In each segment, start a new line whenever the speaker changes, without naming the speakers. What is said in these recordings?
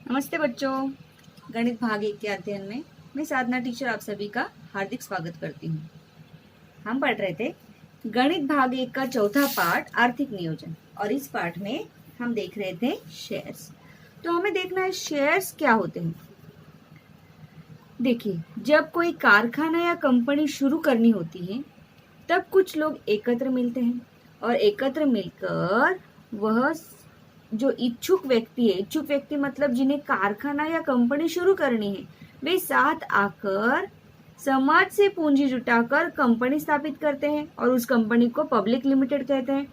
नमस्ते बच्चों, गणित भाग 1 के अध्ययन में मैं साधना टीचर आप सभी का हार्दिक स्वागत करती हूँ। हम पढ़ रहे थे गणित भाग 1 का चौथा पाठ आर्थिक नियोजन और इस पाठ में हम देख रहे थे शेयर्स। तो हमें देखना है शेयर्स क्या होते हैं। देखिए, जब कोई कारखाना या कंपनी शुरू करनी होती है तब कुछ लोग एकत्र मिलते हैं और एकत्र मिलकर वह जो इच्छुक व्यक्ति मतलब जिन्हें कारखाना या कंपनी शुरू करनी है, वे साथ आकर समाज से पूंजी जुटाकर कंपनी स्थापित करते हैं और उस कंपनी को पब्लिक लिमिटेड कहते हैं।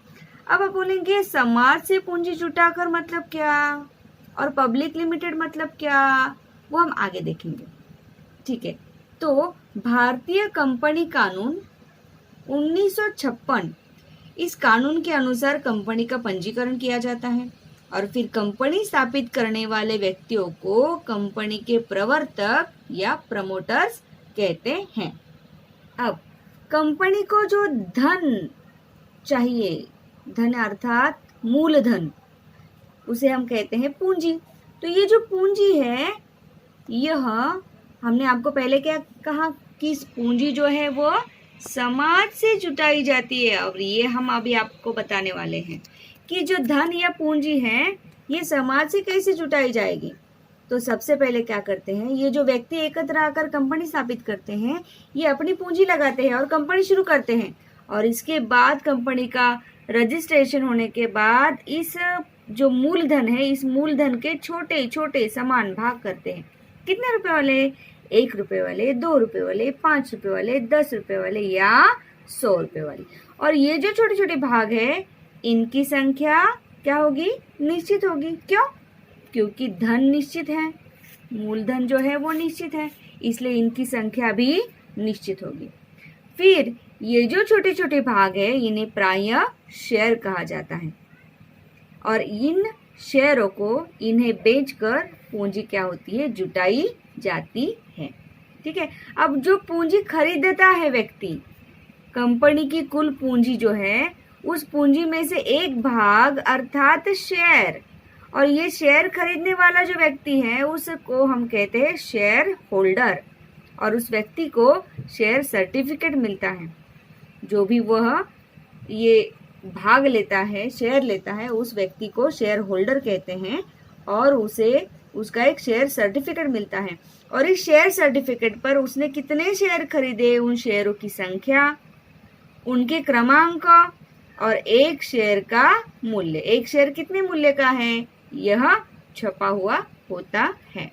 अब आप बोलेंगे समाज से पूंजी जुटाकर मतलब क्या और पब्लिक लिमिटेड मतलब क्या, वो हम आगे देखेंगे। ठीक है, तो भारतीय कंपनी कानून 1956 इस कानून के अनुसार कंपनी का पंजीकरण किया जाता है और फिर कंपनी स्थापित करने वाले व्यक्तियों को कंपनी के प्रवर्तक या प्रमोटर्स कहते हैं। अब कंपनी को जो धन चाहिए, धन अर्थात मूलधन, उसे हम कहते हैं पूंजी। तो ये जो पूंजी है, यह हमने आपको पहले क्या कहा कि पूंजी जो है वो समाज से जुटाई जाती है और ये हम अभी आपको बताने वाले हैं कि जो धन या पूंजी है ये समाज से कैसे जुटाई जाएगी। तो सबसे पहले क्या करते हैं, ये जो व्यक्ति एकत्र आकर कंपनी स्थापित करते हैं, ये अपनी पूंजी लगाते हैं और कंपनी शुरू करते हैं और इसके बाद कंपनी का रजिस्ट्रेशन होने के बाद इस जो मूलधन है, इस मूलधन के छोटे छोटे समान भाग करते हैं। कितने रुपए वाले? 1 रुपए वाले, 2 रुपए वाले, 5 रुपए वाले, 10 रुपए वाले या 100 रुपए वाले। और ये जो छोटे छोटे भाग है, इनकी संख्या क्या होगी? निश्चित होगी। क्यों? क्योंकि धन निश्चित है, मूलधन जो है वो निश्चित है, इसलिए इनकी संख्या भी निश्चित होगी। फिर ये जो छोटे छोटे भाग है, इन्हें प्रायः शेयर कहा जाता है और इन शेयरों को इन्हें बेचकर पूंजी क्या होती है? जुटाई जाती है। ठीक है, अब जो पूंजी खरीदता है व्यक्ति, कंपनी की कुल पूंजी जो है, उस पूंजी में से एक भाग अर्थात शेयर, और ये शेयर खरीदने वाला जो व्यक्ति है उसको हम कहते हैं शेयर होल्डर और उस व्यक्ति को शेयर सर्टिफिकेट मिलता है। जो भी वह ये भाग लेता है, शेयर लेता है, उस व्यक्ति को शेयर होल्डर कहते हैं और उसे उसका एक शेयर सर्टिफिकेट मिलता है और इस शेयर सर्टिफिकेट पर उसने कितने शेयर खरीदे, उन शेयरों की संख्या, उनके क्रमांक और एक शेयर का मूल्य। एक शेयर कितने मूल्य का है, यह छपा हुआ होता है।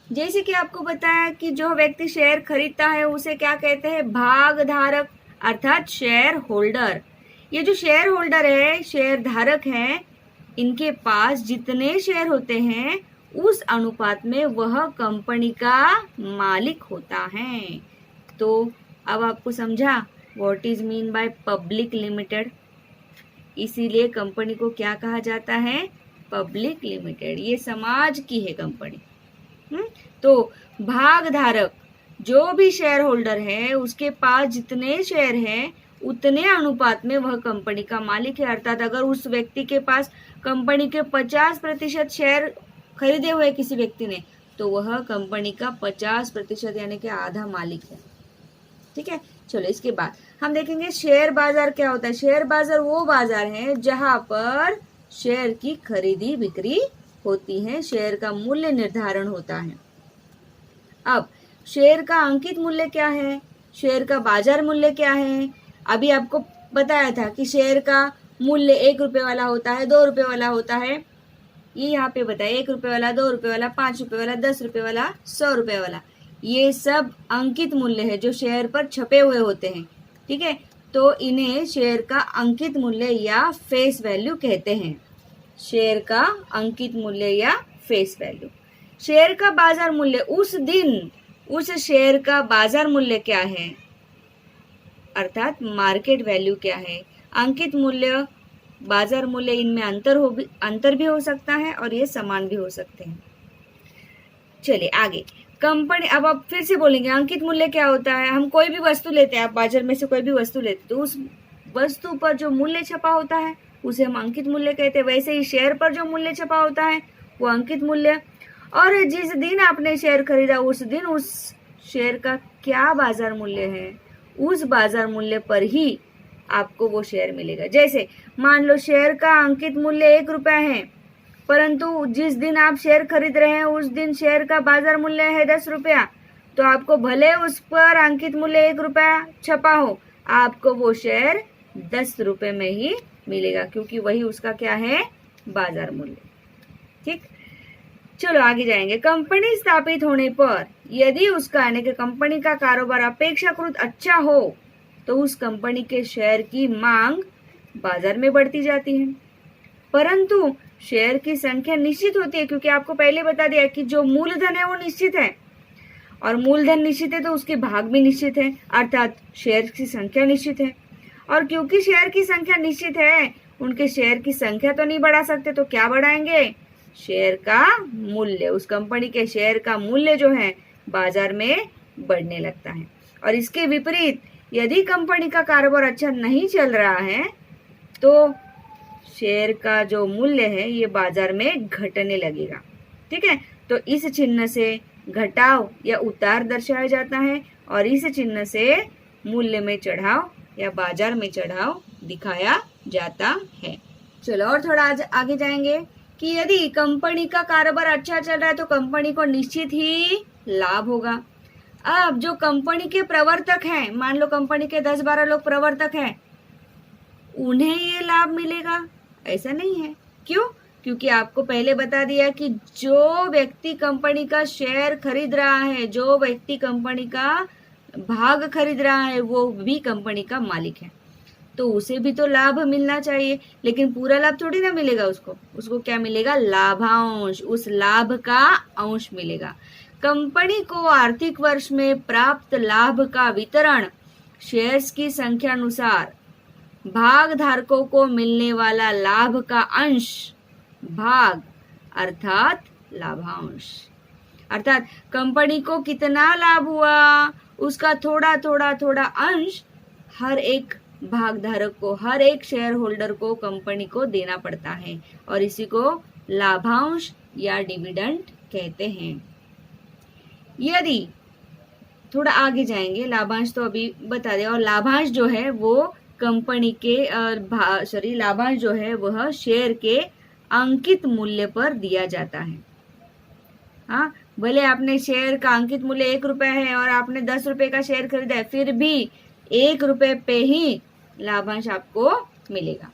जैसे कि आपको बताया कि जो व्यक्ति शेयर खरीदता है उसे क्या कहते हैं? भागधारक अर्थात शेयर होल्डर। ये जो शेयर होल्डर है, शेयर धारक है, इनके पास जितने शेयर होते हैं उस अनुपात में वह कंपनी का मालिक होता है। तो अब आपको समझा what is mean by public limited. इसीलिए कंपनी को क्या कहा जाता है? Public limited. ये समाज की है कंपनी। तो भागधारक जो भी शेयर होल्डर है, उसके पास जितने शेयर हैं उतने अनुपात में वह कंपनी का मालिक है। अर्थात अगर उस व्यक्ति के पास कंपनी के 50% शेयर खरीदे हुए किसी व्यक्ति ने, तो वह कंपनी का 50% यानी कि आधा मालिक है। ठीक है, चलो इसके बाद हम देखेंगे शेयर बाजार क्या होता है। शेयर बाजार वो बाजार है जहां पर शेयर की खरीदी बिक्री होती है, शेयर का मूल्य निर्धारण होता है। अब शेयर का अंकित मूल्य क्या है, शेयर का बाजार मूल्य क्या है? अभी आपको बताया था कि शेयर का मूल्य 1 रुपए वाला होता है, 2 रुपए वाला होता है। ये यहाँ पे बताया 1 रुपए वाला, 2 रुपए वाला, 5 रुपए वाला, 10 रुपए वाला, 100 रुपए वाला। ये सब अंकित मूल्य है जो शेयर पर छपे हुए होते हैं। ठीक है, तो इन्हें शेयर का अंकित मूल्य या फेस वैल्यू कहते हैं। शेयर का अंकित मूल्य या फेस वैल्यू। शेयर का बाजार मूल्य, उस दिन उस शेयर का बाजार मूल्य क्या है, अर्थात मार्केट वैल्यू क्या है। अंकित मूल्य, बाजार मूल्य, इनमें अंतर भी हो सकता है और ये समान भी हो सकते हैं। चलिए आगे कंपनी। अब आप फिर से बोलेंगे अंकित मूल्य क्या होता है? हम कोई भी वस्तु लेते हैं, आप बाजार में से कोई भी वस्तु लेते हैं तो उस वस्तु पर जो मूल्य छपा होता है उसे हम अंकित मूल्य कहते हैं। वैसे ही शेयर पर जो मूल्य छपा होता है वो अंकित मूल्य। और जिस दिन आपने शेयर खरीदा उस दिन उस शेयर का क्या बाजार मूल्य है, उस बाजार मूल्य पर ही आपको वो शेयर मिलेगा। जैसे मान लो शेयर का अंकित मूल्य 1 रुपया है, परंतु जिस दिन आप शेयर खरीद रहे हैं उस दिन शेयर का बाजार मूल्य है 10 रुपया, तो आपको भले उस पर अंकित मूल्य 1 रुपया छपा हो, आपको वो शेयर 10 रुपए में ही मिलेगा, क्योंकि वही उसका क्या है, बाजार मूल्य। ठीक, चलो आगे जाएंगे। कंपनी स्थापित होने पर यदि उसका यानी कि कंपनी का कारोबार अपेक्षाकृत अच्छा हो तो उस कंपनी के शेयर की मांग बाजार में बढ़ती जाती है, परंतु शेयर की संख्या निश्चित होती है, क्योंकि आपको पहले बता दिया कि जो मूलधन है वो निश्चित है, और मूलधन निश्चित है तो उसके भाग भी निश्चित है, अर्थात शेयर की संख्या निश्चित है। और क्योंकि शेयर की संख्या निश्चित है, उनके शेयर की संख्या तो नहीं बढ़ा सकते, तो क्या बढ़ाएंगे, शेयर का मूल्य। उस कंपनी के शेयर का मूल्य जो है बाजार में बढ़ने लगता है। और इसके विपरीत यदि कंपनी का कारोबार अच्छा नहीं चल रहा है तो शेयर का जो मूल्य है ये बाजार में घटने लगेगा। ठीक है, तो इस चिन्ह से घटाव या उतार दर्शाया जाता है और इस चिन्ह से मूल्य में चढ़ाव या बाजार में चढ़ाव दिखाया जाता है। चलो और थोड़ा आगे जाएंगे कि यदि कंपनी का कारोबार अच्छा चल रहा है तो कंपनी को निश्चित ही लाभ होगा। अब जो कंपनी के प्रवर्तक हैं, मान लो कंपनी के 10-12 लोग प्रवर्तक हैं, उन्हें ये लाभ मिलेगा, ऐसा नहीं है। क्यों? क्योंकि आपको पहले बता दिया कि जो व्यक्ति कंपनी का शेयर खरीद रहा है, जो व्यक्ति कंपनी का भाग खरीद रहा है, वो भी कंपनी का मालिक है, तो उसे भी तो लाभ मिलना चाहिए। लेकिन पूरा लाभ थोड़ी ना मिलेगा उसको क्या मिलेगा, लाभांश, उस लाभ का अंश मिलेगा। कंपनी को आर्थिक वर्ष में प्राप्त लाभ का वितरण शेयर्स की संख्या अनुसार भाग धारकों को मिलने वाला लाभ का अंश भाग अर्थात लाभांश, अर्थात कंपनी को कितना लाभ हुआ उसका थोड़ा थोड़ा थोड़ा अंश हर एक भागधारक को, हर एक शेयर होल्डर को कंपनी को देना पड़ता है, और इसी को लाभांश या डिविडेंड कहते हैं। यदि थोड़ा आगे जाएंगे, लाभांश तो अभी बता दें, और लाभांश जो है वो कंपनी के लाभांश जो है वह शेयर के अंकित मूल्य पर दिया जाता है। हाँ, भले आपने शेयर का अंकित मूल्य 1 रुपया है और आपने 10 रुपए का शेयर खरीदा है, फिर भी 1 रुपए पे ही लाभांश आपको मिलेगा।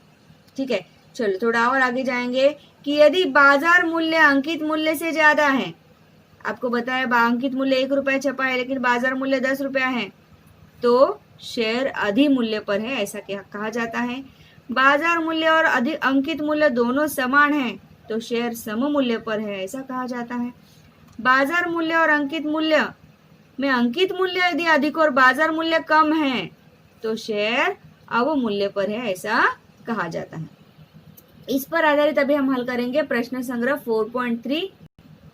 ठीक है, चलो थोड़ा और आगे जाएंगे कि यदि बाजार मूल्य अंकित मूल्य से ज्यादा है, आपको बताया अंकित मूल्य 1 रुपया छपा है लेकिन बाजार मूल्य 10 रुपया है, तो शेयर अधिमूल्य पर है, ऐसा कहा जाता है। बाजार मूल्य और अंकित मूल्य दोनों समान है तो शेयर सम मूल्य पर है, ऐसा कहा जाता है। बाजार मूल्य और अंकित मूल्य में अंकित मूल्य यदि अधिक और बाजार मूल्य कम है तो शेयर अवमूल्य पर है, ऐसा कहा जाता है। इस पर आधारित अभी हम हल करेंगे प्रश्न संग्रह 4.3।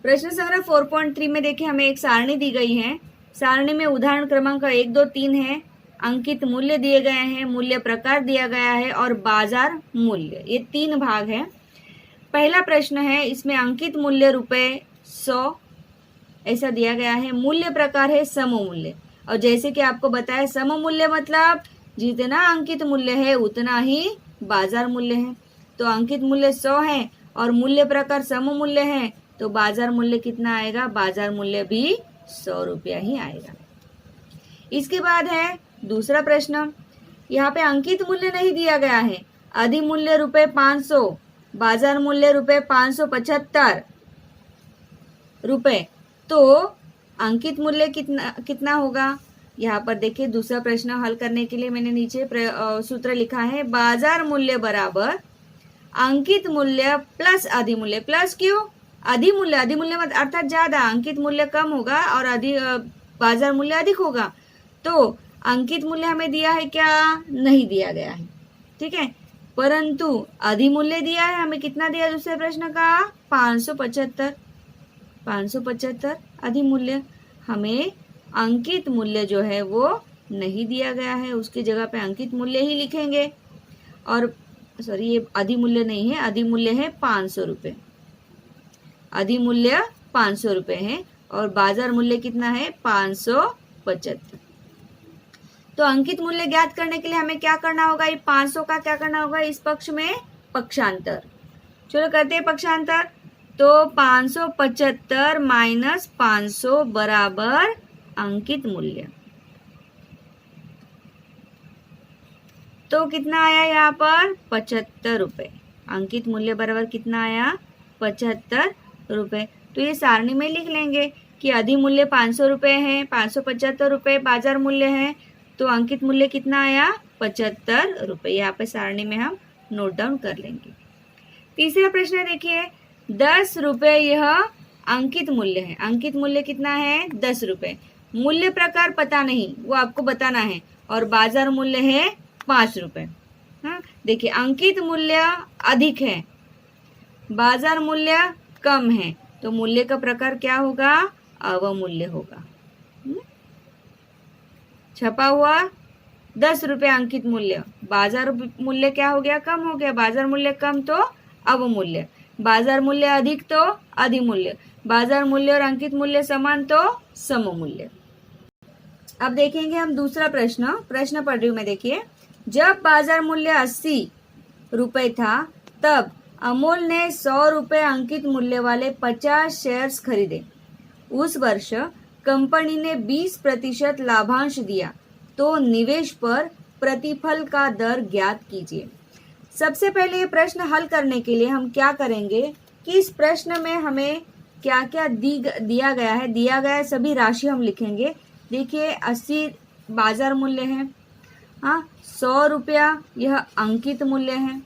प्रश्न संग्रह 4.3 में देखिए हमें एक सारणी दी गई है। सारणी में उदाहरण क्रमांक 1, 2, 3 है, अंकित मूल्य दिए गए हैं, मूल्य प्रकार दिया गया है और बाजार मूल्य, ये 3 भाग है। पहला प्रश्न है, इसमें अंकित मूल्य ₹100 ऐसा दिया गया है, मूल्य प्रकार है सम मूल्य, और जैसे कि आपको बताया सम मूल्य मतलब जितना अंकित मूल्य है उतना ही बाजार मूल्य है। तो अंकित मूल्य 100 है और मूल्य प्रकार सम मूल्य है, तो बाजार मूल्य कितना आएगा, बाजार मूल्य भी 100 रुपया ही आएगा। इसके बाद है दूसरा प्रश्न, यहाँ पे अंकित मूल्य नहीं दिया गया है, अधिमूल्य ₹500, बाजार मूल्य ₹575 रुपए, तो अंकित मूल्य कितना होगा। यहाँ पर देखिए दूसरा प्रश्न हल करने के लिए मैंने नीचे सूत्र लिखा है, बाजार मूल्य बराबर अंकित मूल्य प्लस अधिमूल्य। प्लस क्यों, अधिमूल्य मतलब अर्थात ज्यादा, अंकित मूल्य कम होगा और बाजार मूल्य अधिक होगा। तो अंकित मूल्य हमें दिया है क्या, नहीं दिया गया है, ठीक है, परंतु अधिमूल्य दिया है, हमें कितना दिया दूसरे प्रश्न का, 575 अधिमूल्य। हमें अंकित मूल्य जो है वो नहीं दिया गया है, उसकी जगह पे अंकित मूल्य ही लिखेंगे। और सॉरी, ये अधिमूल्य नहीं है, अधिमूल्य है 500 रुपये। अधिमूल्य 500 रुपए है और बाजार मूल्य कितना है 575। तो अंकित मूल्य ज्ञात करने के लिए हमें क्या करना होगा, ये 500 का क्या करना होगा, इस पक्ष में पक्षांतर। चलो करते हैं पक्षांतर। तो 575 माइनस 500 बराबर अंकित मूल्य। तो कितना आया यहाँ पर 75 रुपए। अंकित मूल्य बराबर कितना आया 75 रुपए। तो ये सारणी में लिख लेंगे कि अधिमूल्य 500 रुपए है, 575 रुपए बाजार मूल्य है, तो अंकित मूल्य कितना आया 75 रुपए। यहाँ पे सारणी में हम नोट डाउन कर लेंगे। तीसरा प्रश्न देखिए, 10 रुपए यह अंकित मूल्य है। अंकित मूल्य कितना है 10 रुपए। मूल्य प्रकार पता नहीं, वो आपको बताना है, और बाजार मूल्य है 5 रुपए। हाँ देखिए, अंकित मूल्य अधिक है, बाजार मूल्य कम है, तो मूल्य का प्रकार क्या होगा, अवमूल्य होगा। छपा हुआ 10 रुपए अंकित मूल्य, बाजार मूल्य क्या हो गया, कम हो गया। बाजार मूल्य कम तो अवमूल्य, बाजार मूल्य अधिक तो अधिमूल्य, बाजार मूल्य और अंकित मूल्य समान तो सममूल्य। अब देखेंगे हम दूसरा प्रश्न। प्रश्न पढ़ रही हूं मैं, देखिए। जब बाजार मूल्य 80 रुपए था तब अमोल ने 100 रुपए अंकित मूल्य वाले 50 शेयर्स खरीदे। उस वर्ष कंपनी ने 20% लाभांश दिया, तो निवेश पर प्रतिफल का दर ज्ञात कीजिए। सबसे पहले ये प्रश्न हल करने के लिए हम क्या करेंगे कि इस प्रश्न में हमें क्या क्या दिया गया है, सभी राशि हम लिखेंगे। देखिए 80 बाजार मूल्य है, हाँ 100 रुपया यह अंकित मूल्य है,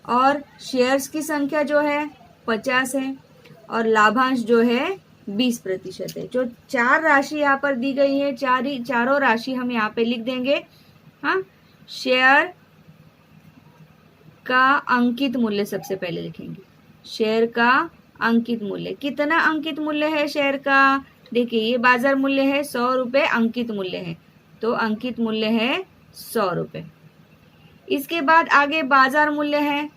और शेयर्स की संख्या जो है 50 है, और लाभांश जो है 20% है। जो चार राशि यहाँ पर दी गई है, चारों राशि हम यहाँ पे लिख देंगे। हाँ, शेयर का अंकित मूल्य सबसे पहले लिखेंगे। शेयर का अंकित मूल्य, कितना अंकित मूल्य है शेयर का, देखिए ये बाजार मूल्य है 100 रुपए, अंकित मूल्य है, तो अंकित मूल्य है 100 रुपए। इसके बाद आगे बाजार मूल्य है,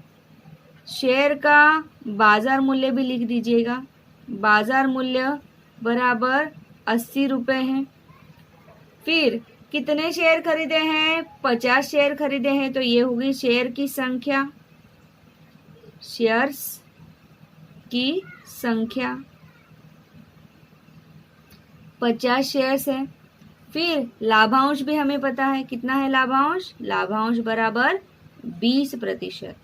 शेयर का बाजार मूल्य भी लिख दीजिएगा। बाजार मूल्य बराबर 80 रुपए है। फिर कितने शेयर खरीदे हैं, 50 शेयर खरीदे हैं, तो ये होगी शेयर की संख्या, शेयर्स की संख्या 50 शेयर्स है। फिर लाभांश भी हमें पता है, कितना है लाभांश, लाभांश बराबर 20%।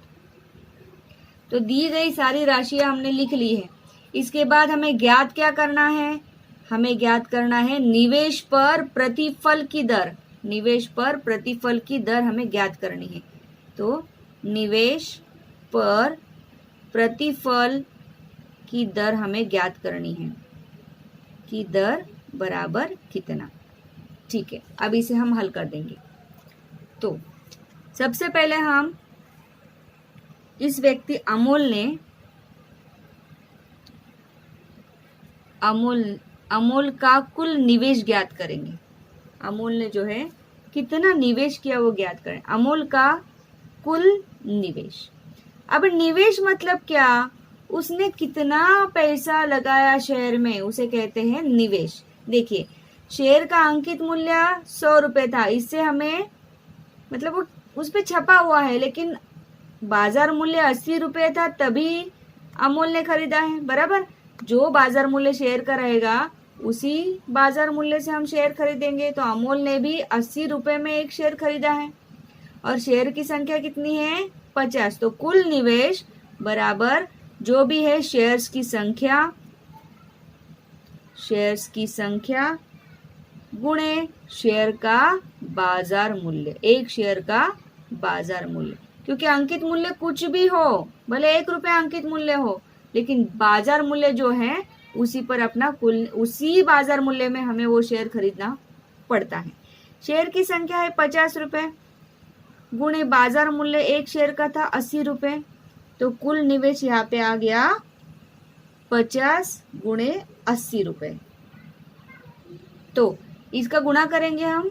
तो दी गई सारी राशियां हमने लिख ली है। इसके बाद हमें ज्ञात क्या करना है, हमें ज्ञात करना है निवेश पर प्रतिफल की दर। निवेश पर प्रतिफल की दर हमें ज्ञात करनी है। तो निवेश पर प्रतिफल की दर हमें ज्ञात करनी है, कि दर बराबर कितना। ठीक है, अब इसे हम हल कर देंगे। तो सबसे पहले हम इस व्यक्ति अमोल का कुल निवेश ज्ञात करेंगे। अमोल ने जो है कितना निवेश किया वो ज्ञात करें, अमोल का कुल निवेश। अब निवेश मतलब क्या, उसने कितना पैसा लगाया शेयर में, उसे कहते हैं निवेश। देखिए शेयर का अंकित मूल्य 100 रुपए था, इससे हमें मतलब वो उस पे छपा हुआ है, लेकिन बाजार मूल्य 80 रुपए था तभी अमोल ने खरीदा है, बराबर। जो बाजार मूल्य शेयर का रहेगा उसी बाजार मूल्य से हम शेयर खरीदेंगे। तो अमोल ने भी 80 रुपए में एक शेयर खरीदा है, और शेयर की संख्या कितनी है 50। तो कुल निवेश बराबर जो भी है शेयर्स की संख्या गुणे शेयर का बाजार मूल्य, एक शेयर का बाजार मूल्य। क्योंकि अंकित मूल्य कुछ भी हो, भले 1 रुपया अंकित मूल्य हो, लेकिन बाजार मूल्य जो है उसी पर अपना कुल, उसी बाजार मूल्य में हमें वो शेयर खरीदना पड़ता है। शेयर की संख्या है 50 रुपए गुणे बाजार मूल्य एक शेयर का था 80 रुपए, तो कुल निवेश यहाँ पे आ गया 50 गुणे 80 रुपए। तो इसका गुणा करेंगे हम,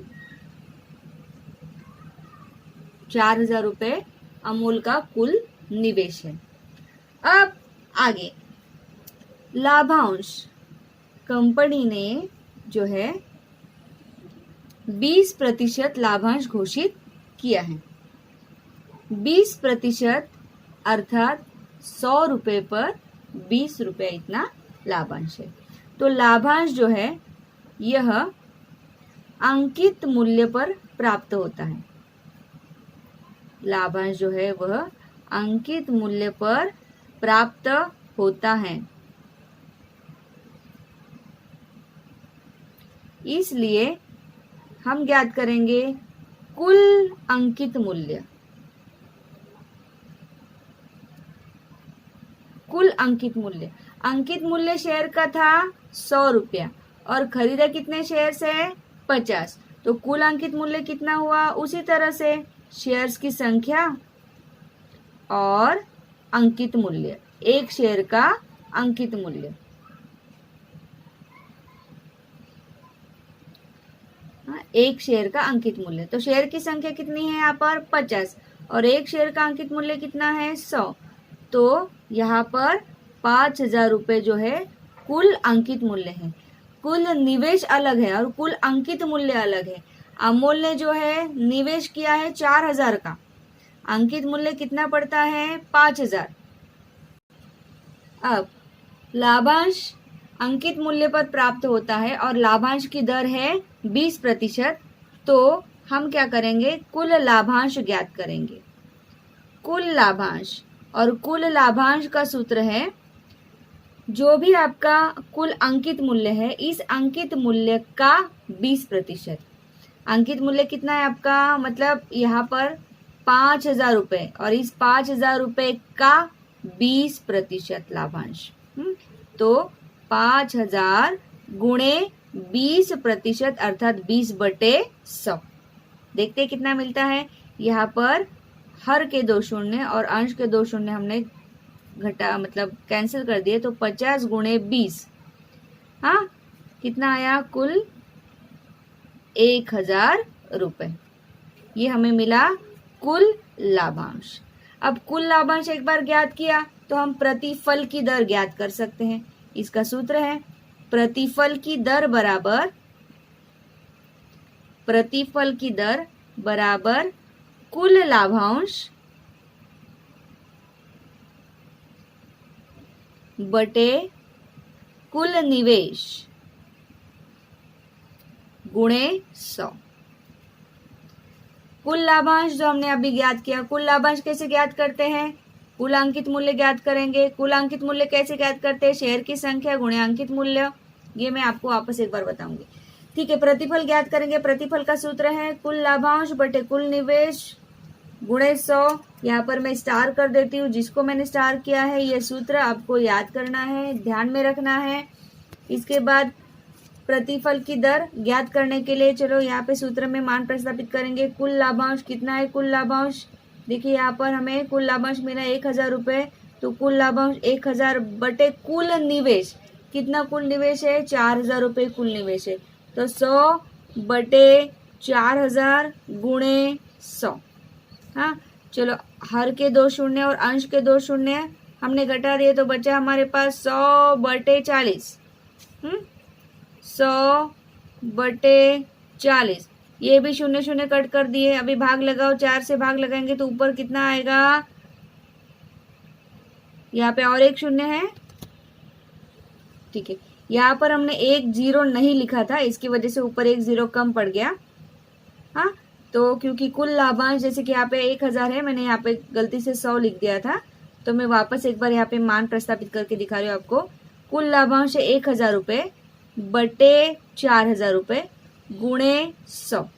4000 रुपए अमूल का कुल निवेश है। अब आगे लाभांश, कंपनी ने जो है 20% लाभांश घोषित किया है। 20% अर्थात 100 रुपये पर 20 रुपये इतना लाभांश है। तो लाभांश जो है यह अंकित मूल्य पर प्राप्त होता है। लाभांश जो है वह अंकित मूल्य पर प्राप्त होता है। इसलिए हम ज्ञात करेंगे कुल अंकित मूल्य। कुल अंकित मूल्य, अंकित मूल्य शेयर का था 100 रुपया और खरीदा कितने शेयर से 50, तो कुल अंकित मूल्य कितना हुआ? उसी तरह से शेयर्स की संख्या और अंकित मूल्य, एक शेयर का अंकित मूल्य। एक शेयर का अंकित मूल्य, तो शेयर की संख्या कितनी है यहाँ पर 50 और एक शेयर का अंकित मूल्य कितना है 100, तो यहाँ पर 5000 रुपये जो है कुल अंकित मूल्य है। कुल निवेश अलग है और कुल अंकित मूल्य अलग है। अमोल ने जो है निवेश किया है 4000 का, अंकित मूल्य कितना पड़ता है 5000। अब लाभांश अंकित मूल्य पर प्राप्त होता है और लाभांश की दर है 20%, तो हम क्या करेंगे? कुल लाभांश ज्ञात करेंगे। कुल लाभांश, और कुल लाभांश का सूत्र है जो भी आपका कुल अंकित मूल्य है इस अंकित मूल्य का 20%। अंकित मूल्य कितना है आपका? मतलब यहाँ पर 5000 रुपये और इस 5000 रुपये का 20% लाभांश। तो 5000 गुणे 20% अर्थात 20/100। देखते हैं कितना मिलता है। यहाँ पर हर के 2 शून्य और अंश के 2 शून्य हमने घटा मतलब कैंसिल कर दिए, तो 50 गुणे 20, हाँ कितना आया? कुल 1000 रुपये। ये हमें मिला कुल लाभांश। अब कुल लाभांश एक बार ज्ञात किया तो हम प्रतिफल की दर ज्ञात कर सकते हैं। इसका सूत्र है प्रतिफल की दर बराबर कुल लाभांश बटे कुल निवेश गुणे 100। कुल लाभांश जो हमने अभी ज्ञात किया, कुल लाभांश कैसे ज्ञात करते हैं? कुल अंकित मूल्य ज्ञात करेंगे। कुल अंकित मूल्य कैसे ज्ञात करते हैं? शेयर की संख्या गुणे अंकित मूल्य। ये मैं आपको वापस एक बार बताऊंगी, ठीक है। प्रतिफल ज्ञात करेंगे। प्रतिफल का सूत्र है कुल लाभांश बटे कुल निवेश गुणे 100। यहाँ पर मैं स्टार कर देती हूँ, जिसको मैंने स्टार किया है ये सूत्र आपको याद करना है, ध्यान में रखना है। इसके बाद प्रतिफल की दर ज्ञात करने के लिए चलो यहाँ पे सूत्र में मान प्रतिस्थापित करेंगे। कुल लाभांश कितना है? कुल लाभांश देखिए यहाँ पर हमें कुल लाभांश मिला 1000 रुपये, तो कुल लाभांश 1000 बटे कुल निवेश, कितना कुल निवेश है? 4000 रुपये कुल निवेश है, तो 100 बटे 4000 गुणे 100। हाँ चलो, हर के 2 शून्य और अंश के 2 शून्य हमने घटा दिए, तो बचा हमारे पास 100 बटे 40। 100 बटे 40, ये भी शून्य शून्य कट कर दिए। अभी भाग लगाओ, 4 से भाग लगाएंगे तो ऊपर कितना आएगा? यहाँ पे और एक शून्य है, ठीक है। यहाँ पर हमने एक 0 नहीं लिखा था, इसकी वजह से ऊपर एक 0 कम पड़ गया। हाँ तो क्योंकि कुल लाभांश जैसे कि यहाँ पे 1000 है, मैंने यहाँ पे गलती से 100 लिख दिया था, तो मैं वापस एक बार यहाँ पे मान प्रस्तापित करके दिखा रही हूँ आपको। कुल लाभांश है 1000 रुपये बटे 4000 रुपये गुणे 100।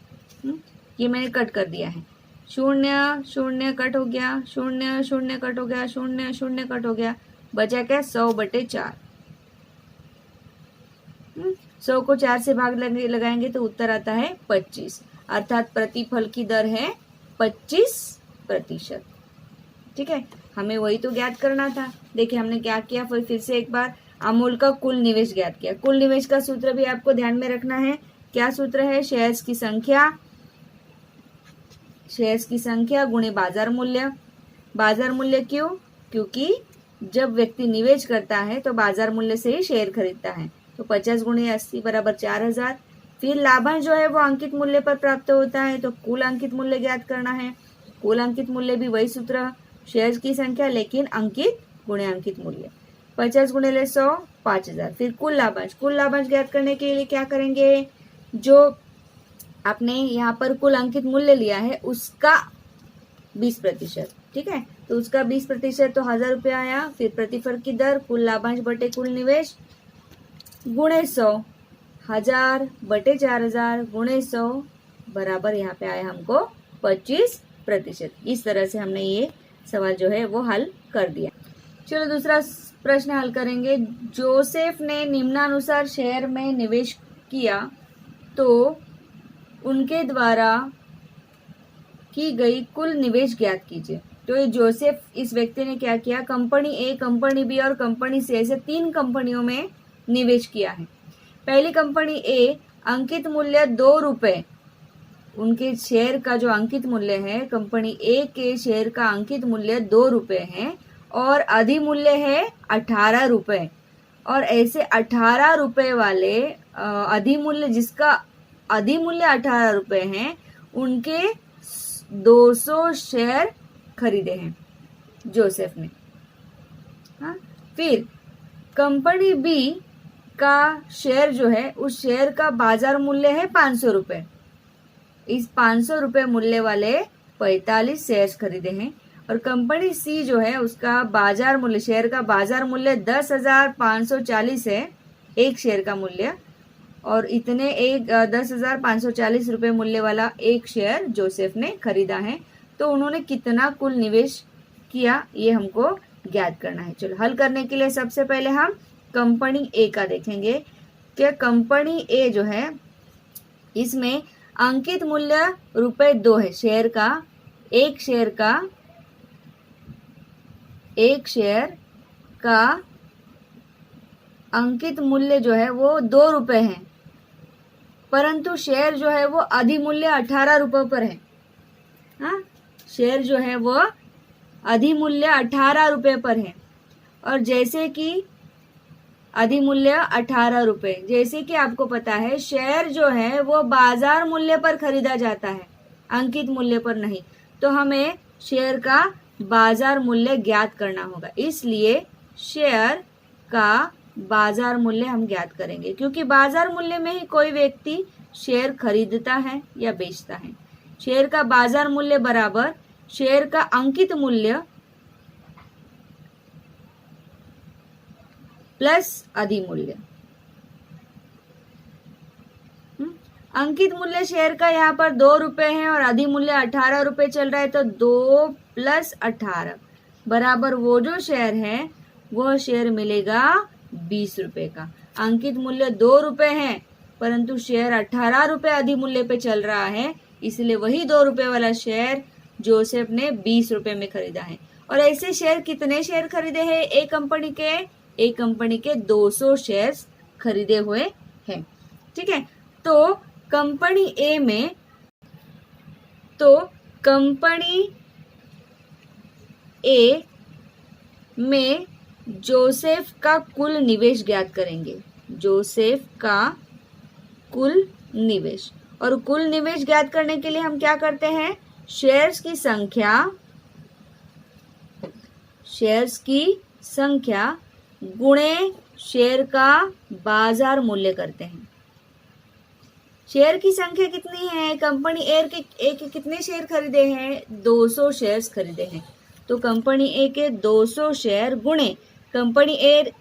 ये मैंने कट कर दिया है। 0 0 कट हो गया, 0 0 कट हो गया, 0 0 कट हो गया, बचा क्या? 100 बटे 4। 100 को 4 से भाग लगाएंगे तो उत्तर आता है 25, अर्थात प्रतिफल की दर है 25%। ठीक है, हमें वही तो ज्ञात करना था। देखिए हमने क्या किया, फिर से एक बार अमूल का कुल निवेश ज्ञात किया। कुल निवेश का सूत्र भी आपको ध्यान में रखना है। क्या सूत्र है? शेयर्स की संख्या गुणे बाजार मूल्य। बाजार मूल्य क्यों? क्योंकि जब व्यक्ति निवेश करता है तो बाजार मूल्य से ही शेयर खरीदता है। तो 50 गुणे 80 बराबर 4000। फिर लाभांश जो है वो अंकित मूल्य पर प्राप्त होता है, तो कुल अंकित मूल्य ज्ञात करना है। कुल अंकित मूल्य भी वही सूत्र, शेयर की संख्या लेकिन अंकित गुणे अंकित मूल्य। 50 गुणे 100 5000। फिर कुल लाभांश ज्ञात करने के लिए क्या करेंगे, जो आपने यहाँ पर कुल अंकित मूल्य लिया है उसका 20%, ठीक है। तो उसका 20% तो 1000 रुपये आया। फिर प्रतिफल की दर कुल लाभांश बटे कुल निवेश गुणे 100, 1000 बटे 4000 गुणे 100 बराबर यहाँ पे आया हमको 25%। इस तरह से हमने ये सवाल जो है वो हल कर दिया। चलो दूसरा प्रश्न हल करेंगे। जोसेफ ने निम्नानुसार शेयर में निवेश किया, तो उनके द्वारा की गई कुल निवेश ज्ञात कीजिए। तो ये जोसेफ, इस व्यक्ति ने क्या किया, कंपनी ए, कंपनी बी और कंपनी सी, ऐसे 3 कंपनियों में निवेश किया है। पहली कंपनी ए, अंकित मूल्य 2 रुपए, उनके शेयर का जो अंकित मूल्य है, कंपनी ए के शेयर का अंकित मूल्य 2 रुपए है और अधिमूल्य है 18 रुपए। और ऐसे 18 रुपए वाले अधिमूल्य, जिसका अधिमूल्य 18 रुपए हैं, उनके 200 शेयर खरीदे हैं जोसेफ ने। हाँ, फिर कंपनी बी का शेयर जो है, उस शेयर का बाजार मूल्य है 500 रुपए। इस 500 रुपए मूल्य वाले 45 शेयर्स खरीदे हैं। और कंपनी सी जो है, उसका बाजार मूल्य, शेयर का बाजार मूल्य 10,540 है, एक शेयर का मूल्य। और इतने 10,540 रुपए मूल्य वाला एक शेयर जोसेफ ने खरीदा है। तो उन्होंने कितना कुल निवेश किया, ये हमको ज्ञात करना है। चलो हल करने के लिए सबसे पहले हम कंपनी ए का देखेंगे कि कंपनी ए जो है, इसमें अंकित मूल्य ₹2 है शेयर का। एक शेयर का अंकित मूल्य जो है वो 2 रुपए है, परंतु शेयर जो है वो अधिमूल्य 18 रुपए पर है। हाँ, शेयर जो है वो अधिमूल्य 18 रुपए पर है। और जैसे कि अधिमूल्य 18 रुपए, जैसे कि आपको पता है शेयर जो है वो बाजार मूल्य पर खरीदा जाता है, अंकित मूल्य पर नहीं। तो हमें शेयर का बाजार मूल्य ज्ञात करना होगा, इसलिए शेयर का बाजार मूल्य हम ज्ञात करेंगे, क्योंकि बाजार मूल्य में ही कोई व्यक्ति शेयर खरीदता है या बेचता है। शेयर का बाजार मूल्य बराबर शेयर का अंकित मूल्य प्लस अधिमूल्य। अंकित मूल्य शेयर का यहाँ पर 2 रुपए है और अधिमूल्य 18 रुपए चल रहा है, तो 2 + 18 बराबर वो जो शेयर है वह शेयर मिलेगा 20 रुपए का। अंकित मूल्य 2 रुपए है, परंतु शेयर 18 रुपए अधिमूल्य पे चल रहा है, इसलिए वही 2 रुपए वाला शेयर जोसेफ ने 20 रुपए में खरीदा है। और ऐसे शेयर कितने शेयर खरीदे हैं, एक कंपनी के 200 शेयर्स खरीदे हुए हैं, ठीक है। तो कंपनी ए में जोसेफ का कुल निवेश ज्ञात करेंगे। जोसेफ का कुल निवेश, और कुल निवेश ज्ञात करने के लिए हम क्या करते हैं, शेयर्स की संख्या गुणे शेयर का बाजार मूल्य करते हैं। शेयर की संख्या कितनी है, कंपनी ए के कितने शेयर खरीदे हैं, 200 शेयर्स खरीदे हैं। तो कंपनी ए के 200 शेयर गुणे कंपनी ए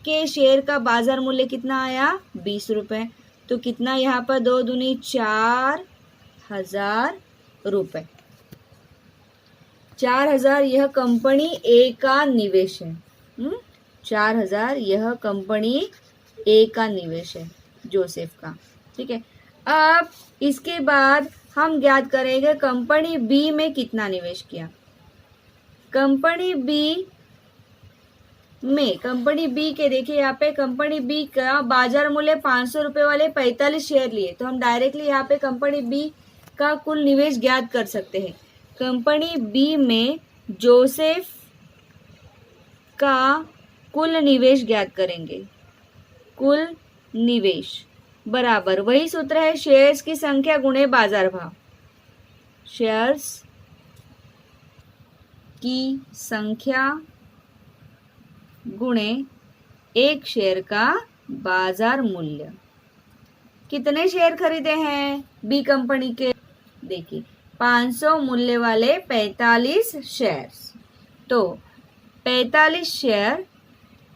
के शेयर का बाजार मूल्य कितना आया, 20 रुपए। तो कितना यहाँ पर 2 दूनी 4,000 रुपए। 4,000 यह कंपनी ए का निवेश है। 4,000 यह कंपनी ए का निवेश है जोसेफ का, ठीक है। अब इसके बाद हम ज्ञात करेंगे कंपनी बी में कितना निवेश किया। कंपनी बी के देखिए यहाँ पे कंपनी बी का बाजार मूल्य 500 रुपए वाले 45 शेयर लिए, तो हम डायरेक्टली यहाँ पे कंपनी बी का कुल निवेश ज्ञात कर सकते हैं। कंपनी बी में जोसेफ का कुल निवेश ज्ञात करेंगे। कुल निवेश बराबर वही सूत्र है, शेयर्स की संख्या गुणे बाजार भाव। शेयर्स की संख्या गुणे एक शेयर का बाजार मूल्य। कितने शेयर खरीदे हैं बी कंपनी के? देखिए 500 मूल्य वाले 45 शेयर्स, तो 45 शेयर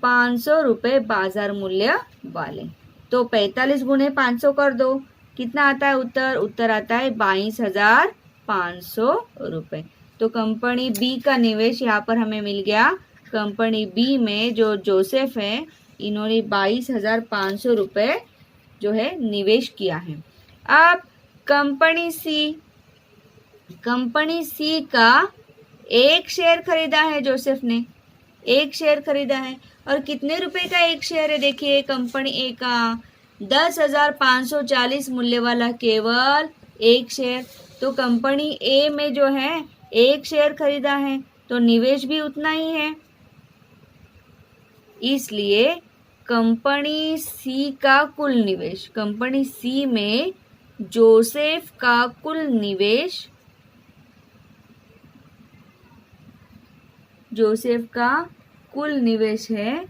500 रुपये बाजार मूल्य वाले, तो 45 गुणे 500 कर दो, कितना आता है उत्तर? उत्तर आता है 22,500 रुपये। तो कंपनी बी का निवेश यहाँ पर हमें मिल गया। कंपनी बी में जो जोसेफ है, इन्होंने 22,500 रुपये जो है निवेश किया है। अब कंपनी सी का एक शेयर खरीदा है जोसेफ ने, एक शेयर खरीदा है, और कितने रुपए का एक शेयर है? देखिए कंपनी ए का 10,540 मूल्य वाला केवल एक शेयर, तो कंपनी ए में जो है एक शेयर खरीदा है, तो निवेश भी उतना ही है। इसलिए कंपनी सी का कुल निवेश, कंपनी सी में जोसेफ का कुल निवेश, जोसेफ का कुल निवेश है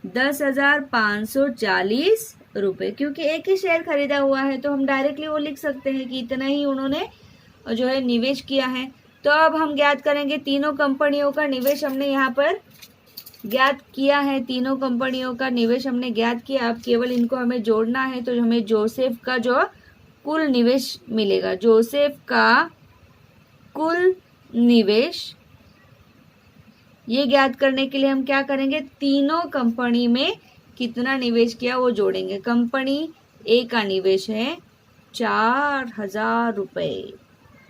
10,540 रुपये। क्योंकि एक ही शेयर खरीदा हुआ है तो हम डायरेक्टली वो लिख सकते हैं कि इतना ही उन्होंने जो है निवेश किया है। तो अब हम ज्ञात करेंगे तीनों कंपनियों का निवेश हमने यहाँ पर ज्ञात किया है, तीनों कंपनियों का निवेश हमने ज्ञात किया। अब केवल इनको हमें जोड़ना है, तो हमें जोसेफ का जो कुल निवेश मिलेगा, जोसेफ का कुल निवेश, ये ज्ञात करने के लिए हम क्या करेंगे? तीनों कंपनी में कितना निवेश किया वो जोड़ेंगे। कंपनी ए का निवेश है 4,000 रुपये,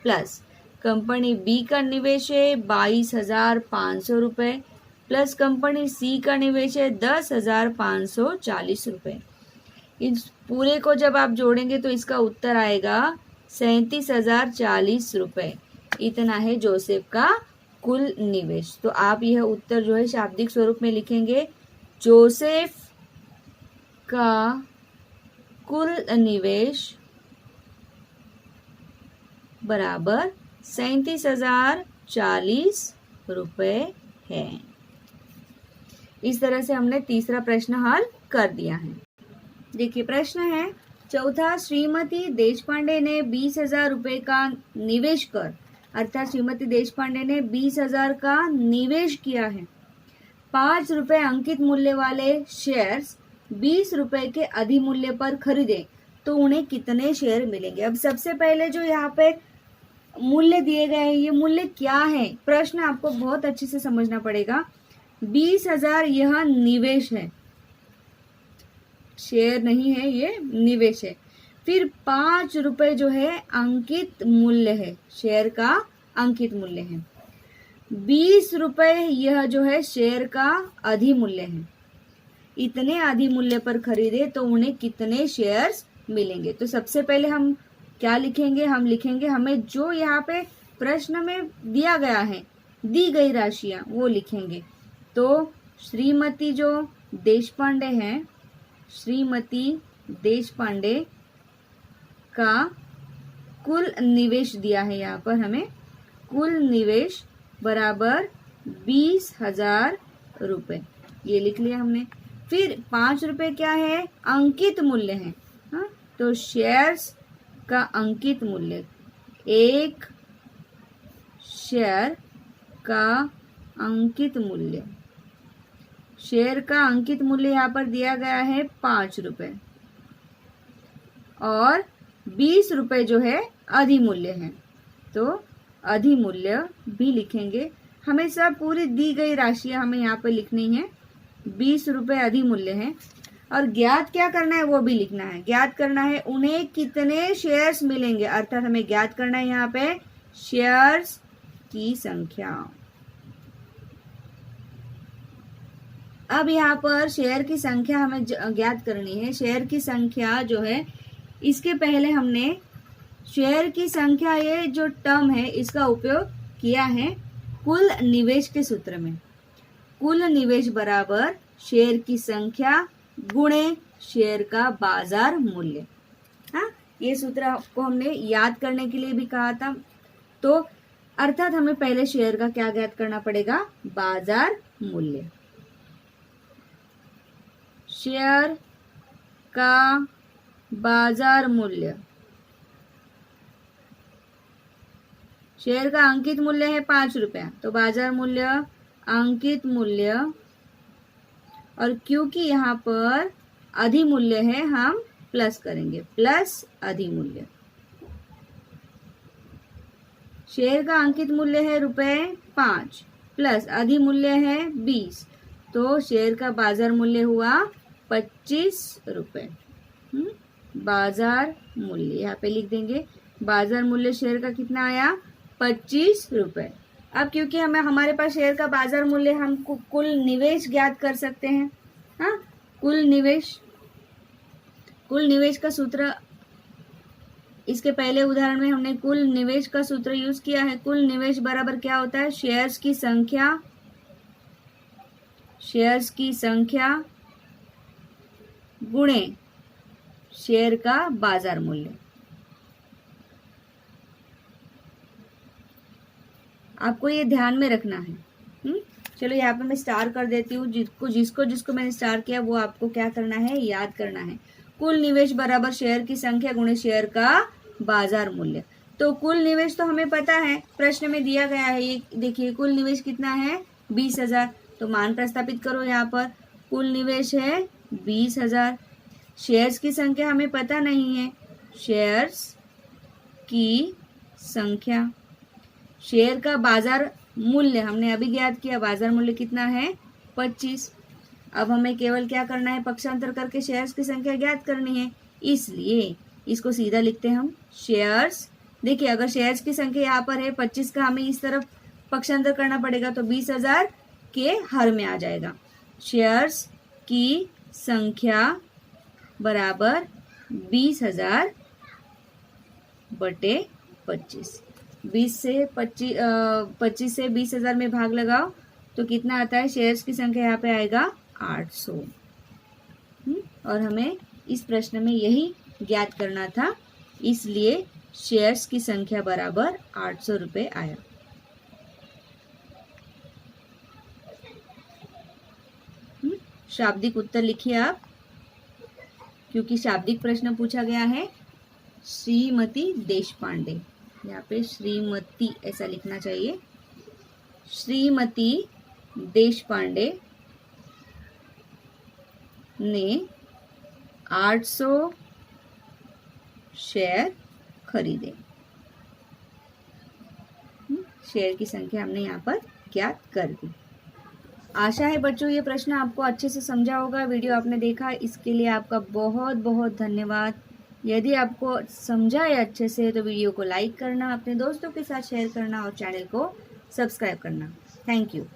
प्लस कंपनी बी का निवेश है 22,500 रुपये, प्लस कंपनी सी का निवेश है 10,540 रुपये। इस पूरे को जब आप जोड़ेंगे तो इसका उत्तर आएगा 37,040 रुपये। इतना है जोसेफ का कुल निवेश। तो आप यह उत्तर जो है शाब्दिक स्वरूप में लिखेंगे, जोसेफ का कुल निवेश बराबर 37,040 रुपये है। इस तरह से हमने तीसरा प्रश्न हल कर दिया है। देखिए प्रश्न है चौथा, श्रीमती देशपांडे ने 20,000 रुपये का निवेश कर, अर्थात श्रीमती देशपांडे ने 20,000 का निवेश किया है। 5 रुपये अंकित मूल्य वाले शेयर्स 20 रुपये के अधिमूल्य पर खरीदे तो उन्हें कितने शेयर मिलेंगे? अब सबसे पहले जो यहाँ पे मूल्य दिए गए हैं, ये मूल्य क्या है? प्रश्न आपको बहुत अच्छे से समझना पड़ेगा। 20,000 यह निवेश है, शेयर नहीं है, ये निवेश है। फिर 5 रुपये जो है अंकित मूल्य है, शेयर का अंकित मूल्य है। 20 रुपये यह जो है शेयर का अधिमूल्य है। इतने अधिमूल्य पर खरीदे तो उन्हें कितने शेयर्स मिलेंगे? तो सबसे पहले हम क्या लिखेंगे? हम लिखेंगे हमें जो यहाँ पे प्रश्न में दिया गया है, दी गई राशियां वो लिखेंगे। तो श्रीमती जो देशपांडे हैं, श्रीमती देशपांडे का कुल निवेश दिया है यहाँ पर हमें, कुल निवेश बराबर 20,000 रुपये, ये लिख लिया हमने। फिर 5 रुपये क्या है? अंकित मूल्य है। हाँ, तो शेयर्स का अंकित मूल्य, एक शेयर का अंकित मूल्य, शेयर का अंकित मूल्य यहाँ पर दिया गया है 5 रुपये, और 20 रुपये जो है अधिमूल्य है, तो अधिमूल्य भी लिखेंगे। हमें सब पूरी दी गई राशियां हमें यहाँ पर लिखनी है। 20 रुपये अधिमूल्य है, और ज्ञात क्या करना है वो भी लिखना है। ज्ञात करना है उन्हें कितने शेयर्स मिलेंगे, अर्थात हमें ज्ञात करना है यहाँ पे शेयर्स की संख्या। अब यहाँ पर शेयर की संख्या हमें ज्ञात करनी है। शेयर की संख्या जो है, इसके पहले हमने शेयर की संख्या, ये जो टर्म है इसका उपयोग किया है कुल निवेश के सूत्र में। कुल निवेश बराबर शेयर की संख्या गुणे शेयर का बाजार मूल्य। हाँ, ये सूत्र आपको हमने याद करने के लिए भी कहा था। तो अर्थात हमें पहले शेयर का क्या ज्ञात करना पड़ेगा, बाजार मूल्य। शेयर का बाजार मूल्य, शेयर का अंकित मूल्य है 5 रुपया, तो बाजार मूल्य अंकित मूल्य, और क्योंकि यहाँ पर अधिमूल्य है हम प्लस करेंगे, प्लस अधिमूल्य। शेयर का अंकित मूल्य है ₹5 प्लस अधिमूल्य है 20, तो शेयर का बाजार मूल्य हुआ 25 रुपए। बाजार मूल्य यहाँ पे लिख देंगे, बाजार मूल्य शेयर का कितना आया, 25 रुपए। अब क्योंकि हमारे पास शेयर का बाजार मूल्य, हम कुल निवेश ज्ञात कर सकते हैं। हाँ, कुल निवेश का सूत्र, इसके पहले उदाहरण में हमने कुल निवेश का सूत्र यूज किया है। कुल निवेश बराबर क्या होता है, शेयर्स की संख्या गुणे शेयर का बाजार मूल्य। आपको ये ध्यान में रखना है। चलो यहाँ पे मैं स्टार कर देती हूँ, जिसको मैंने स्टार किया वो आपको क्या करना है, याद करना है। कुल निवेश बराबर शेयर की संख्या गुणे शेयर का बाजार मूल्य। तो कुल निवेश तो हमें पता है, प्रश्न में दिया गया है। ये देखिए कुल निवेश कितना है, 20,000। तो मान प्रस्तापित करो यहाँ पर, कुल निवेश है 20,000। शेयर्स की संख्या हमें पता नहीं है, शेयर्स की संख्या। शेयर का बाजार मूल्य हमने अभी ज्ञात किया, बाजार मूल्य कितना है, 25। अब हमें केवल क्या करना है, पक्षांतर करके शेयर्स की संख्या ज्ञात करनी है, इसलिए इसको सीधा लिखते हैं हम शेयर्स। देखिए अगर शेयर्स की संख्या यहाँ पर है 25 का, हमें इस तरफ पक्षांतर करना पड़ेगा, तो 20,000 के हर में आ जाएगा। शेयर्स की संख्या बराबर 20,000 बटे 25। 25 से 20,000 में भाग लगाओ तो कितना आता है, शेयर्स की संख्या यहाँ पे आएगा 800। और हमें इस प्रश्न में यही ज्ञात करना था, इसलिए शेयर्स की संख्या बराबर 800 रुपये आया। शाब्दिक उत्तर लिखिए आप, क्योंकि शाब्दिक प्रश्न पूछा गया है। श्रीमती देशपांडे, यहाँ पे श्रीमती ऐसा लिखना चाहिए। श्रीमती देशपांडे ने 800 शेयर खरीदे। शेयर की संख्या हमने यहाँ पर ज्ञात कर दी। आशा है बच्चों ये प्रश्न आपको अच्छे से समझा होगा। वीडियो आपने देखा, इसके लिए आपका बहुत बहुत धन्यवाद। यदि आपको समझा है अच्छे से तो वीडियो को लाइक करना, अपने दोस्तों के साथ शेयर करना और चैनल को सब्सक्राइब करना। Thank you.